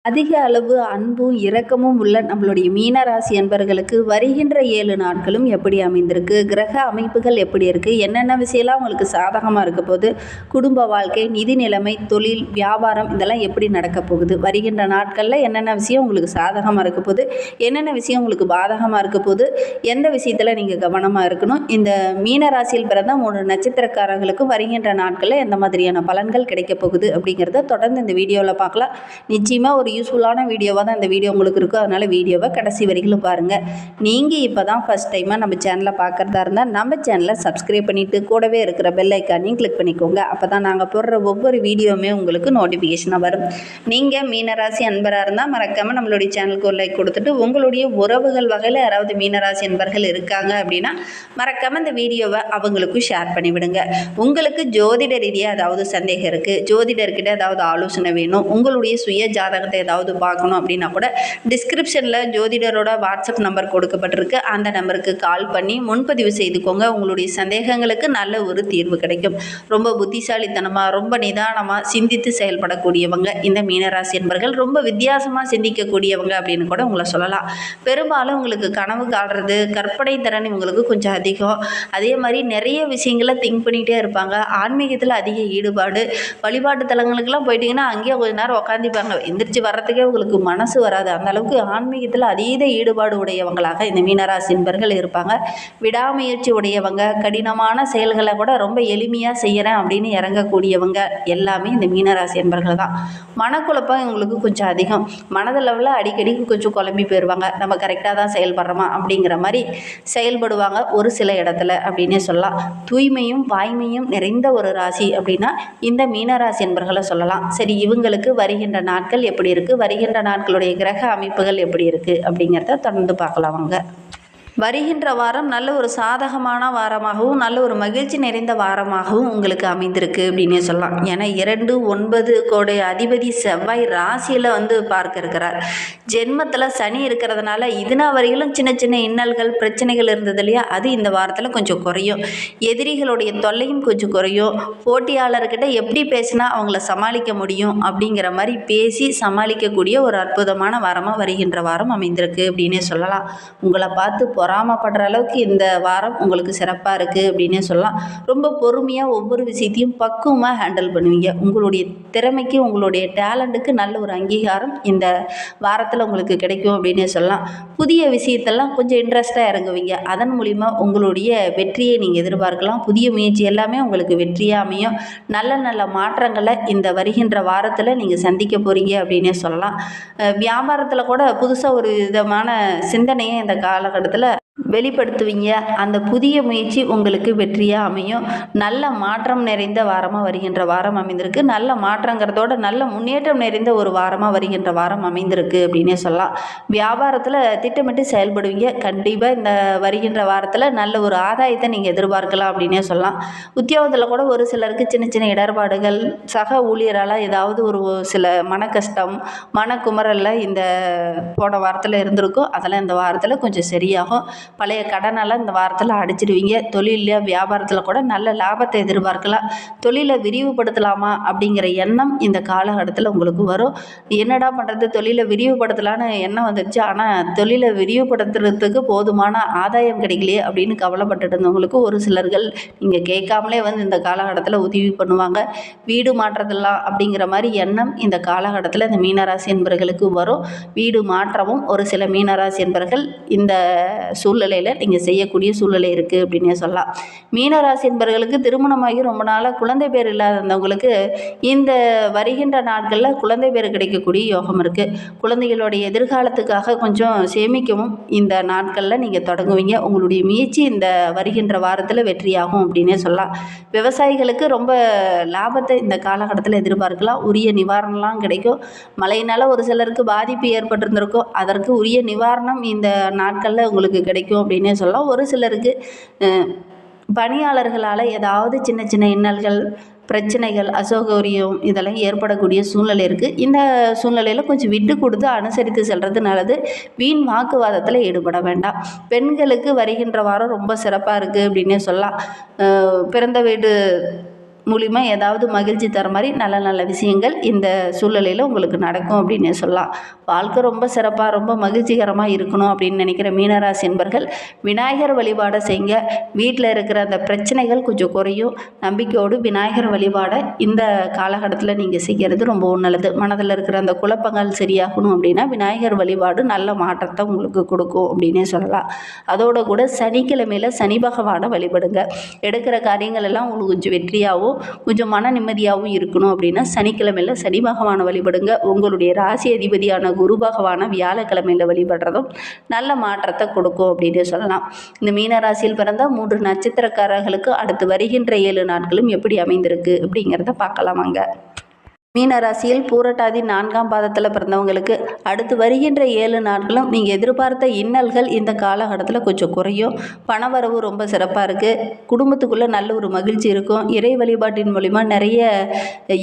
அதிக அளவு அன்பும் இரக்கமும் உள்ள நம்மளுடைய மீனராசி அன்பர்களுக்கு வருகின்ற 7 நாட்களும் எப்படி அமைந்திருக்கு, கிரக அமைப்புகள் எப்படி இருக்குது, என்னென்ன விஷயம்லாம் உங்களுக்கு சாதகமாக இருக்க போகுது, குடும்ப வாழ்க்கை, நிதி நிலைமை, தொழில், வியாபாரம் இதெல்லாம் எப்படி நடக்க போகுது, வருகின்ற நாட்களில் என்னென்ன விஷயம் உங்களுக்கு சாதகமாக இருக்க போகுது, என்னென்ன விஷயம் உங்களுக்கு பாதகமாக இருக்க போகுது, எந்த விஷயத்தில் நீங்கள் கவனமாக இருக்கணும், இந்த மீனராசியில் பிறந்த 3 நட்சத்திரக்காரர்களுக்கும் வருகின்ற நாட்களில் எந்த மாதிரியான பலன்கள் கிடைக்க போகுது அப்படிங்கிறத தொடர்ந்து இந்த வீடியோவில் பார்க்கலாம். நிச்சயமாக ஒரு யூஸ்ஃபுல்லான வீடியோவாக தான் இந்த வீடியோ உங்களுக்கு இருக்கும். அதனால் வீடியோவை கடைசி வரைக்கும் பாருங்கள். நீங்கள் இப்போ தான் ஃபஸ்ட் டைமாக நம்ம சேனலை பார்க்குறதா இருந்தால் நம்ம சேனலை சப்ஸ்கிரைப் பண்ணிவிட்டு கூடவே இருக்கிற பெல் ஐக்கானையும் கிளிக் பண்ணிக்கோங்க. அப்போ தான் நாங்கள் போடுற ஒவ்வொரு வீடியோவுமே உங்களுக்கு நோட்டிஃபிகேஷனாக வரும். நீங்கள் மீனராசி அன்பராக இருந்தால் மறக்காமல் நம்மளுடைய சேனலுக்கு ஒரு லைக் கொடுத்துட்டு உங்களுடைய உறவுகள் வகையில் யாராவது மீனராசி அன்பர்கள் இருக்காங்க அப்படின்னா மறக்காமல் இந்த வீடியோவை அவங்களுக்கும் ஷேர் பண்ணிவிடுங்க. உங்களுக்கு ஜோதிட ரீதியாக ஏதாவது சந்தேகம் இருக்குது, ஜோதிடர்கிட்ட ஏதாவது ஆலோசனை வேணும், உங்களுடைய சுய ஜாதகத்தை ஏதாவது பார்க்கணும் அப்படின்னா கூட டிஸ்கிரிப்ஷனில் ஜோதிடரோட வாட்ஸ்அப் நம்பர் கொடுக்கப்பட்டிருக்கு. அந்த நம்பருக்கு கால் பண்ணி முன்பதிவு செய்துக்கோங்க. உங்களுடைய சந்தேகங்களுக்கு நல்ல ஒரு தீர்வு கிடைக்கும். ரொம்ப புத்திசாலித்தனமாக ரொம்ப நிதானமாக சிந்தித்து செயல்படக்கூடியவங்க இந்த மீனராசி என்பர்கள். ரொம்ப வித்தியாசமாக சிந்திக்கக்கூடியவங்க அப்படின்னு கூட உங்களை சொல்லலாம். பெரும்பாலும் உங்களுக்கு கனவு காடுறது, கற்பனை திறன் இவங்களுக்கு கொஞ்சம் அதிகம். அதே மாதிரி நிறைய விஷயங்களை திங்க் பண்ணிகிட்டே இருப்பாங்க. ஆன்மீகத்தில் அதிக ஈடுபாடு. வழிபாட்டு தலங்களுக்கெல்லாம் போயிட்டீங்கன்னா அங்கேயே கொஞ்ச நேரம் உட்காந்துப்பாங்க. எந்திரிச்சு வர்றதுக்கே உங்களுக்கு மனசு வராது. அந்த அளவுக்கு ஆன்மீகத்தில் அதீத ஈடுபாடு உடையவங்களாக இந்த மீனராசி என்பர்கள் இருப்பாங்க. விடாமுயற்சி உடையவங்க, கடினமான செயல்களை கூட ரொம்ப எளிமையாக செய்கிறேன் அப்படின்னு இறங்கக்கூடியவங்க எல்லாமே இந்த மீனராசி என்பர்கள் தான். மனக்குழப்பம் இவங்களுக்கு கொஞ்சம் அதிகம். மனதளவில் அடிக்கடி கொஞ்சம் குழம்பி போயிடுவாங்க. நம்ம கரெக்டாக தான் செயல்படுறோமா அப்படிங்கிற மாதிரி செயல்படுவாங்க ஒரு சில இடத்துல அப்படின்னே சொல்லலாம். தூய்மையும் வாய்மையும் நிறைந்த ஒரு ராசி அப்படின்னா இந்த மீனராசி என்பர்களை சொல்லலாம். சரி, இவங்களுக்கு வருகின்ற நாட்கள் எப்படி இருக்குது, வருகின்ற நாட்களுடைய கிரக அமைப்புகள் எப்படி இருக்குது அப்படிங்கிறத தொடர்ந்து பார்க்கலாம் வாங்க. வருகின்ற வாரம் நல்ல ஒரு சாதகமான வாரமாகவும் நல்ல ஒரு மகிழ்ச்சி நிறைந்த வாரமாகவும் உங்களுக்கு அமைந்திருக்கு அப்படின்னே சொல்லலாம். ஏன்னா 2, 9 கோடை அதிபதி செவ்வாய் ராசியில் பார்க்க இருக்கிறார். ஜென்மத்தில் சனி இருக்கிறதுனால இதுனா வரையிலும் சின்ன சின்ன இன்னல்கள் பிரச்சனைகள் இருந்தது இல்லையா, அது இந்த வாரத்தில் கொஞ்சம் குறையும். எதிரிகளுடைய தொல்லையும் கொஞ்சம் குறையும். போட்டியாளர்கிட்ட எப்படி பேசினா அவங்கள சமாளிக்க முடியும் அப்படிங்கிற மாதிரி பேசி சமாளிக்கக்கூடிய ஒரு அற்புதமான வாரமாக வருகின்ற வாரம் அமைந்திருக்கு அப்படின்னே சொல்லலாம். உங்களை பார்த்து பொறாமப்படுற அளவுக்கு இந்த வாரம் உங்களுக்கு சிறப்பாக இருக்குது அப்படின்னே சொல்லலாம். ரொம்ப பொறுமையாக ஒவ்வொரு விஷயத்தையும் பக்குவமாக ஹேண்டில் பண்ணுவீங்க. உங்களுடைய திறமைக்கு உங்களுடைய டேலண்ட்டுக்கு நல்ல ஒரு அங்கீகாரம் இந்த வாரத்தில் உங்களுக்கு கிடைக்கும் அப்படின்னே சொல்லலாம். புதிய விஷயத்தெல்லாம் கொஞ்சம் இன்ட்ரெஸ்டாக இறங்குவீங்க. அதன் மூலிமா உங்களுடைய வெற்றியை நீங்கள் எதிர்பார்க்கலாம். புதிய முயற்சி எல்லாமே உங்களுக்கு வெற்றியாக அமையும். நல்ல நல்ல மாற்றங்களை இந்த வருகின்ற வாரத்தில் நீங்கள் சந்திக்க போகிறீங்க அப்படின்னே சொல்லலாம். வியாபாரத்தில் கூட புதுசாக ஒரு விதமான சிந்தனையை இந்த காலகட்டத்தில் வெளிப்படுத்துவீங்க. அந்த புதிய முயற்சி உங்களுக்கு வெற்றியாக அமையும். நல்ல மாற்றம் நிறைந்த வாரமாக வருகின்ற வாரம் அமைந்திருக்கு. நல்ல மாற்றங்கிறதோட நல்ல முன்னேற்றம் நிறைந்த ஒரு வாரமாக வருகின்ற வாரம் அமைந்திருக்கு அப்படின்னே சொல்லலாம். வியாபாரத்தில் திட்டமிட்டு செயல்படுவீங்க. கண்டிப்பாக இந்த வருகின்ற வாரத்தில் நல்ல ஒரு ஆதாயத்தை நீங்கள் எதிர்பார்க்கலாம் அப்படின்னே சொல்லலாம். உத்தியோகத்தில் கூட ஒரு சிலருக்கு சின்ன சின்ன இடர்பாடுகள், சக ஊழியரால் ஏதாவது ஒரு சில மன கஷ்டம், மனக்குமரலில் இந்த போன வாரத்தில் இருந்திருக்கும். அதெல்லாம் இந்த வாரத்தில் கொஞ்சம் சரியாகும். பழைய கடனெல்லாம் இந்த வாரத்தில் அடிச்சிடுவீங்க. தொழிலில் வியாபாரத்தில் கூட நல்ல லாபத்தை எதிர்பார்க்கலாம். தொழிலை விரிவுபடுத்தலாமா அப்படிங்கிற எண்ணம் இந்த காலகட்டத்தில் உங்களுக்கு வரும். என்னடா பண்ணுறது, தொழிலை விரிவுபடுத்தலான்னு எண்ணம் வந்துடுச்சு, ஆனால் தொழிலை விரிவுபடுத்துறதுக்கு போதுமான ஆதாயம் கிடைக்கலையே அப்படின்னு கவலைப்பட்டுட்டு இருந்தவங்களுக்கு ஒரு சிலர்கள் நீங்கள் கேட்காமலே இந்த காலகட்டத்தில் உதவி பண்ணுவாங்க. வீடு மாற்றலாம் அப்படிங்கிற மாதிரி எண்ணம் இந்த காலகட்டத்தில் இந்த மீனராசி என்பவர்களுக்கு வரும். வீடு மாற்றமும் ஒரு சில மீனராசி என்பவர்கள் இந்த சூழ்நிலையில் நீங்கள் செய்யக்கூடிய சூழ்நிலை இருக்குது அப்படின்னே சொல்லலாம். மீனராசி என்பவர்களுக்கு திருமணமாகி ரொம்ப நாளாக குழந்தை பேர் இல்லாதவங்களுக்கு இந்த வருகின்ற நாட்களில் குழந்தை பேர் கிடைக்கக்கூடிய யோகம் இருக்குது. குழந்தைகளுடைய எதிர்காலத்துக்காக கொஞ்சம் சேமிக்கவும் இந்த நாட்களில் நீங்கள் தொடங்குவீங்க. உங்களுடைய முயற்சி இந்த வருகின்ற வாரத்தில் வெற்றியாகும் அப்படின்னே சொல்லலாம். விவசாயிகளுக்கு ரொம்ப லாபத்தை இந்த காலகட்டத்தில் எதிர்பார்க்கலாம். உரிய நிவாரணம்லாம் கிடைக்கும். மழையினால் ஒரு சிலருக்கு பாதிப்பு ஏற்பட்டிருந்திருக்கும். அதற்கு உரிய நிவாரணம் இந்த நாட்களில் உங்களுக்கு கிடைக்கும் அப்படின்னே சொல்லலாம். ஒரு சிலருக்கு பணியாளர்களால் ஏதாவது சின்ன சின்ன இன்னல்கள், பிரச்சனைகள், அசௌகரியம் இதெல்லாம் ஏற்படக்கூடிய சூழ்நிலை இருக்குது. இந்த சூழ்நிலையில் கொஞ்சம் விட்டு கொடுத்து அனுசரித்து செல்வது நல்லது. வீண் வாக்குவாதத்தில் ஈடுபட வேண்டாம். பெண்களுக்கு வருகின்ற வாரம் ரொம்ப சிறப்பாக இருக்குது அப்படின்னே சொல்லலாம். பிறந்த வீடு மூலிமா ஏதாவது மகிழ்ச்சி தர மாதிரி நல்ல நல்ல விஷயங்கள் இந்த சூழ்நிலையில் உங்களுக்கு நடக்கும் அப்படின்னு சொல்லலாம். வாழ்க்கை ரொம்ப சிறப்பாக ரொம்ப மகிழ்ச்சிகரமாக இருக்கணும் அப்படின்னு நினைக்கிற மீனராசி என்பர்கள் விநாயகர் வழிபாடை செய்யுங்க. வீட்டில் இருக்கிற அந்த பிரச்சனைகள் கொஞ்சம் குறையும். நம்பிக்கையோடு விநாயகர் வழிபாடை இந்த காலகட்டத்தில் நீங்கள் செய்கிறது ரொம்ப நல்லது. மனதில் இருக்கிற அந்த குழப்பங்கள் சரியாகணும் அப்படின்னா விநாயகர் வழிபாடு நல்ல மாற்றத்தை உங்களுக்கு கொடுக்கும் அப்படின்னே சொல்லலாம். அதோட கூட சனிக்கிழமையில் சனி பகவானை வழிபடுங்க. எடுக்கிற காரியங்கள் எல்லாம் உங்களுக்கு கொஞ்சம் வெற்றியாகவும் கொஞ்சம் மன நிம்மதியாகவும் இருக்கணும் அப்படின்னா சனிக்கிழமையில் சனி பகவானை வழிபடுங்க. உங்களுடைய ராசி அதிபதியான குரு பகவானை வியாழக்கிழமையில் வழிபடுறதும் நல்ல மாற்றத்தை கொடுக்கும் அப்படின்னு சொல்லலாம். இந்த மீனராசியில் பிறந்த 3 நட்சத்திரக்காரர்களுக்கு அடுத்து வருகின்ற 7 நாட்களும் எப்படி அமைந்திருக்கு அப்படிங்கிறத பார்க்கலாமாங்க. மீனராசியில் பூரட்டாதி 4ஆம் பாதத்தில் பிறந்தவங்களுக்கு அடுத்து வருகின்ற 7 நாட்களும் நீங்கள் எதிர்பார்த்த இன்னல்கள் இந்த காலகட்டத்தில் கொஞ்சம் குறையும். பணவரவு ரொம்ப சிறப்பாக இருக்குது. குடும்பத்துக்குள்ளே நல்ல ஒரு மகிழ்ச்சி இருக்கும். இறை வழிபாட்டின் மூலிமா நிறைய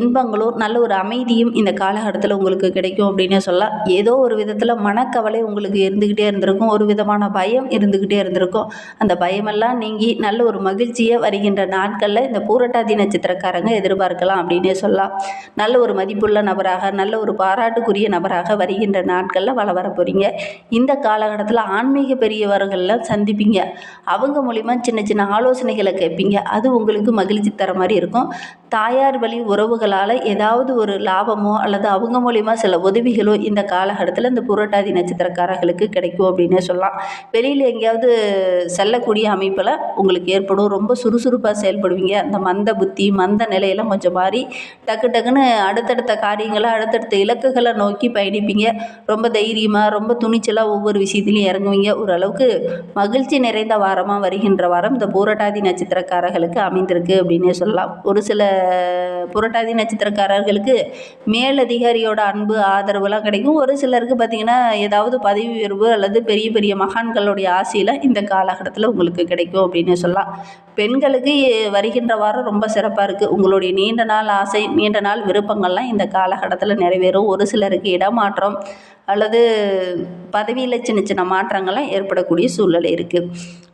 இன்பங்களும் நல்ல ஒரு அமைதியும் இந்த காலகட்டத்தில் உங்களுக்கு கிடைக்கும் அப்படின்னு சொல்லலாம். ஏதோ ஒரு விதத்தில் மனக்கவலை உங்களுக்கு இருந்துக்கிட்டே இருந்திருக்கும். ஒரு விதமான பயம் இருந்துக்கிட்டே இருந்திருக்கும். அந்த பயமெல்லாம் நீங்கி நல்ல ஒரு மகிழ்ச்சியை வருகின்ற நாட்களில் இந்த பூரட்டாதி நட்சத்திரக்காரங்க எதிர்பார்க்கலாம் அப்படின்னே சொல்லலாம். நல்ல ஒரு மதிப்புள்ள நபராக நல்ல ஒரு பாராட்டுக்குரிய நபராக வருகின்ற நாட்களில் வர போகிறீங்க. இந்த காலகட்டத்தில் ஆன்மீக பெரியவர்கள்லாம் சந்திப்பீங்க. அவங்க மூலிமா சின்ன சின்ன ஆலோசனைகளை கேட்பீங்க. அது உங்களுக்கு மகிழ்ச்சி தர மாதிரி இருக்கும். தாயார் வழி உறவுகளால் ஏதாவது ஒரு லாபமோ அல்லது அவங்க மூலிமா சில உதவிகளோ இந்த காலகட்டத்தில் இந்த புரட்டாதி நட்சத்திரக்காரர்களுக்கு கிடைக்கும் அப்படின்னு சொல்லலாம். வெளியில் எங்கேயாவது செல்லக்கூடிய அமைப்பில் உங்களுக்கு ஏற்படும். ரொம்ப சுறுசுறுப்பாக செயல்படுவீங்க. அந்த மந்த புத்தி மந்த நிலையெல்லாம் கொஞ்சம் மாறி டக்குன்னு அடுத்தடுத்த காரியங்களை அடுத்தடுத்த இலக்குகளை நோக்கி பயணிப்பீங்க. ரொம்ப தைரியமாக ரொம்ப துணிச்சலாக ஒவ்வொரு விஷயத்துலையும் இறங்குவீங்க. ஓரளவுக்கு மகிழ்ச்சி நிறைந்த வாரமாக வருகின்ற வாரம் இந்த பூரட்டாதி நட்சத்திரக்காரர்களுக்கு அமைந்திருக்கு அப்படின்னே சொல்லலாம். ஒரு சில புரட்டாதி நட்சத்திரக்காரர்களுக்கு மேலதிகாரியோட அன்பு ஆதரவுலாம் கிடைக்கும். ஒரு சிலருக்கு பார்த்திங்கன்னா ஏதாவது பதவி உயர்வு அல்லது பெரிய பெரிய மகான்களுடைய ஆசையில் இந்த காலகட்டத்தில் உங்களுக்கு கிடைக்கும் அப்படின்னு சொல்லலாம். பெண்களுக்கு வருகின்ற வாரம் ரொம்ப சிறப்பாக இருக்குது. உங்களுடைய நீண்ட நாள் ஆசை நீண்ட நாள் விருப்பங்கள்லாம் இந்த காலகட்டத்தில் நிறைவேறும். ஒரு சிலருக்கு இடமாற்றம் அல்லது பதவியில் சின்ன சின்ன மாற்றங்கள்லாம் ஏற்படக்கூடிய சூழ்நிலை இருக்குது.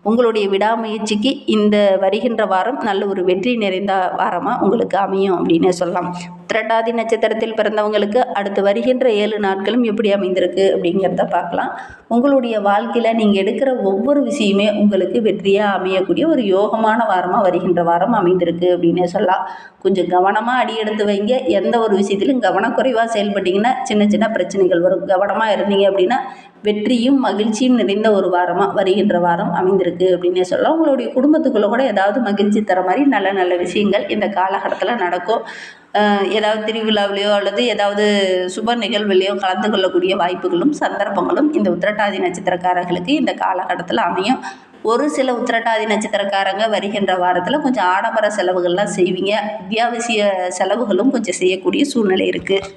உங்களுடைய விடாமுயற்சிக்கு இந்த வருகின்ற வாரம் நல்ல ஒரு வெற்றி நிறைந்த வாரமாக உங்களுக்கு அமையும் அப்படின்னே சொல்லலாம். உத்திரட்டாதி நட்சத்திரத்தில் பிறந்தவங்களுக்கு அடுத்து வருகின்ற 7 நாட்களும் எப்படி அமைந்திருக்கு அப்படிங்கிறத பார்க்கலாம். உங்களுடைய வாழ்க்கையில் நீங்கள் எடுக்கிற ஒவ்வொரு விஷயமே உங்களுக்கு வெற்றியாக அமையக்கூடிய ஒரு யோகமான வாரமாக வருகின்ற வாரம் அமைந்திருக்கு அப்படின்னே சொல்லலாம். கொஞ்சம் கவனமாக அடி எடுத்து வைங்க. எந்த ஒரு விஷயத்திலும் கவனக்குறைவாக செயல்பட்டிங்கன்னா சின்ன சின்ன பிரச்சனைகள் வரும். கவனமாக இருந்தீங்க அப்படின்னா வெற்றியும் மகிழ்ச்சியும் நிறைந்த ஒரு வாரமாக வருகின்ற வாரம் அமைந்திருக்கு அப்படின்னே சொல்லலாம். உங்களுடைய குடும்பத்துக்குள்ளே கூட ஏதாவது மகிழ்ச்சி தர மாதிரி நல்ல நல்ல விஷயங்கள் இந்த காலகட்டத்தில் நடக்கும். ஏதாவது திருவிழாவிலையோ அல்லது ஏதாவது சுப நிகழ்வுலையோ கலந்து கொள்ளக்கூடிய வாய்ப்புகளும் சந்தர்ப்பங்களும் இந்த உத்திரட்டாதி நட்சத்திரக்காரர்களுக்கு இந்த காலகட்டத்தில் அமையும். ஒரு சில உத்திரட்டாதி நட்சத்திரக்காரங்க வருகின்ற வாரத்தில் கொஞ்சம் ஆடம்பர செலவுகள்லாம் செய்வீங்க. அத்தியாவசிய செலவுகளும் கொஞ்சம் செய்யக்கூடிய சூழ்நிலை இருக்குது.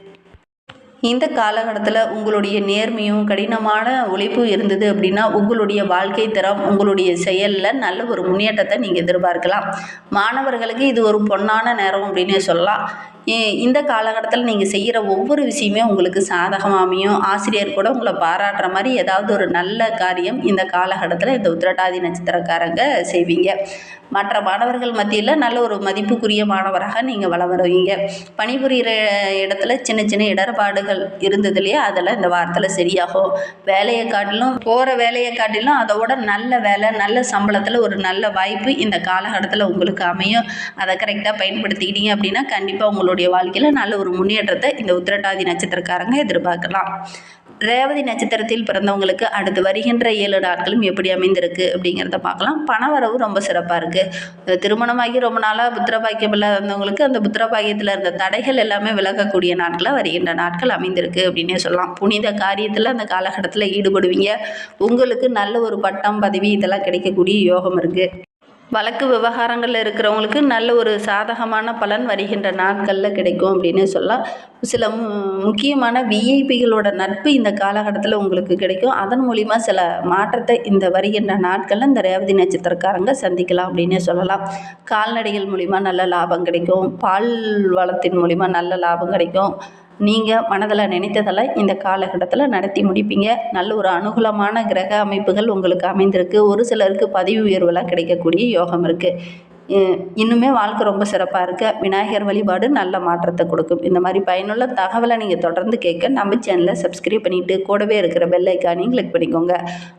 இந்த காலகட்டத்தில் உங்களுடைய நேர்மையும் கடினமான உழைப்பும் இருந்தது அப்படின்னா உங்களுடைய வாழ்க்கை தரம் உங்களுடைய செயலில் நல்ல ஒரு முன்னேற்றத்தை நீங்கள் எதிர்பார்க்கலாம். மாணவர்களுக்கு இது ஒரு பொன்னான நேரம் அப்படின்னே சொல்லலாம். இந்த காலகட்டத்தில் நீங்கள் செய்கிற ஒவ்வொரு விஷயமே உங்களுக்கு சாதகமாக அமையும். ஆசிரியர் கூட உங்களை பாராட்டுற மாதிரி ஏதாவது ஒரு நல்ல காரியம் இந்த காலகட்டத்தில் இந்த உத்திரட்டாதி நட்சத்திரக்காரங்க செய்வீங்க. மற்ற மாணவர்கள் மத்தியில் நல்ல ஒரு மதிப்புக்குரிய மாணவராக நீங்கள் வருவீங்க. பணிபுரிகிற இடத்துல சின்ன சின்ன இடர்பாடுகள் இருந்தது இல்லையா, அதெல்லாம் இந்த வாரத்தில் சரியாகும். வேலையை காட்டிலும் போகிற வேலையை காட்டிலும் அதோட நல்ல வேலை நல்ல சம்பளத்தில் ஒரு நல்ல வாய்ப்பு இந்த காலகட்டத்தில் உங்களுக்கு அமையும். அதை கரெக்டாக பயன்படுத்திக்கிட்டீங்க அப்படின்னா கண்டிப்பாக உங்களுடைய வாழ்க்கையில் நல்ல ஒரு முன்னேற்றத்தை இந்த உத்திரட்டாதி நட்சத்திரக்காரங்க எதிர்பார்க்கலாம். ரேவதி நட்சத்திரத்தில் பிறந்தவங்களுக்கு அடுத்து வருகின்ற 7 நாட்களும் எப்படி அமைந்திருக்கு அப்படிங்கிறத பார்க்கலாம். பணவரவு ரொம்ப சிறப்பாக இருக்குது. திருமணமாகி ரொம்ப நாளாக புத்திரபாக்கியம் இல்லாதவங்களுக்கு அந்த புத்திரபாக்கியத்தில் இருந்த தடைகள் எல்லாமே விலகக்கூடிய நாட்களாக வருகின்ற நாட்கள் அமைந்திருக்கு அப்படின்னே சொல்லலாம். புனித காரியத்தில் அந்த காலகட்டத்தில் ஈடுபடுவீங்க. உங்களுக்கு நல்ல ஒரு பட்டம் பதவி இதெல்லாம் கிடைக்கக்கூடிய யோகம் இருக்குது. வழக்கு விவகாரங்களில் இருக்கிறவங்களுக்கு நல்ல ஒரு சாதகமான பலன் வருகின்ற நாட்களில் கிடைக்கும் அப்படின்னு சொல்லலாம். சில முக்கியமான விஐபிகளோட நட்பு இந்த காலகட்டத்தில் உங்களுக்கு கிடைக்கும். அதன் மூலிமா சில மாற்றத்தை இந்த வருகின்ற நாட்களில் இந்த ரேவதி நட்சத்திரக்காரங்க சந்திக்கலாம் அப்படின்னு சொல்லலாம். கால்நடைகள் மூலிமா நல்ல லாபம் கிடைக்கும். பால் வளத்தின் மூலிமா நல்ல லாபம் கிடைக்கும். நீங்கள் மனதில் நினைத்ததெல்லாம் இந்த காலகட்டத்தில் நடத்தி முடிப்பீங்க. நல்ல ஒரு அனுகூலமான கிரக அமைப்புகள் உங்களுக்கு அமைந்திருக்கு. ஒரு சிலருக்கு பதவி உயர்வுலாம் கிடைக்கக்கூடிய யோகம் இருக்குது. இன்னுமே வாழ்க்கை ரொம்ப சிறப்பாக இருக்க விநாயகர் வழிபாடு நல்ல மாற்றத்தை கொடுக்கும். இந்த மாதிரி பயனுள்ள தகவலை நீங்கள் தொடர்ந்து கேட்க நம்ம சேனலை சப்ஸ்கிரைப் பண்ணிவிட்டு கூடவே இருக்கிற பெல் ஐக்கானையும் கிளிக் பண்ணிக்கோங்க.